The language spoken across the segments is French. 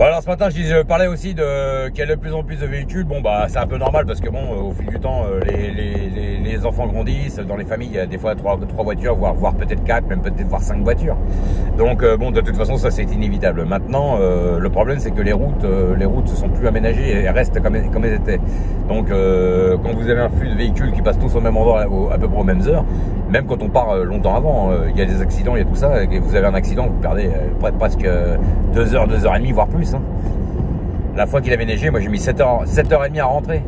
Bon alors ce matin je parlais aussi qu'il y a de plus en plus de véhicules. Bon bah c'est un peu normal parce que bon au fil du temps les enfants grandissent, dans les familles il y a des fois trois voitures, voire peut-être 4, même peut-être voire 5 voitures. Donc bon de toute façon ça c'est inévitable. Maintenant le problème c'est que les routes se sont plus aménagées et restent comme elles étaient. Donc quand vous avez un flux de véhicules qui passent tous au même endroit à peu près aux mêmes heures, même quand on part longtemps avant, il y a des accidents, il y a tout ça, et vous avez un accident, vous perdez presque 2 heures, 2h30 voire plus. La fois qu'il avait neigé, moi j'ai mis 7h30 à rentrer.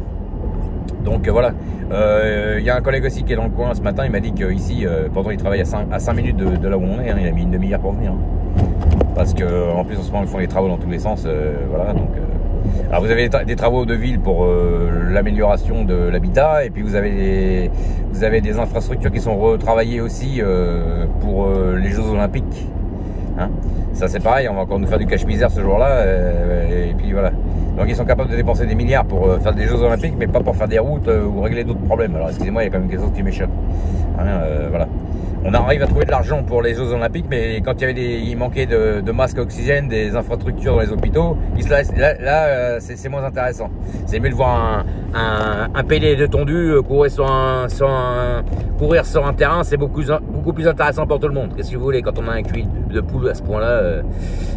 Donc voilà. Il y a un collègue aussi qui est dans le coin ce matin, il m'a dit qu'ici, pendant il travaille à 5 minutes de là où on est, il a mis une demi-heure pour venir. Parce que en plus en ce moment ils font les travaux dans tous les sens, voilà. Donc, alors vous avez des travaux de ville pour l'amélioration de l'habitat, et puis vous avez des infrastructures qui sont retravaillées aussi pour les Jeux Olympiques. Hein, ça c'est pareil, on va encore nous faire du cache-misère ce jour-là, et puis voilà. Donc ils sont capables de dépenser des milliards pour faire des Jeux Olympiques, mais pas pour faire des routes ou régler d'autres problèmes. Alors excusez-moi, il y a quand même quelque chose qui m'échappe. Hein, voilà. On arrive à trouver de l'argent pour les Jeux Olympiques, mais quand il manquait de masques oxygène, des infrastructures dans les hôpitaux, là c'est moins intéressant. C'est mieux de voir un Pelé de tondu courir sur un terrain, c'est beaucoup plus intéressant pour tout le monde. Qu'est-ce que vous voulez, quand on a un QI de poule à ce point-là,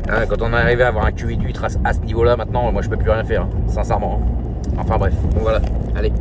hein, quand on est arrivé à avoir un QI d'huître à ce niveau-là, maintenant, moi je peux plus rien faire, hein, sincèrement. Hein. Enfin bref, bon voilà, allez.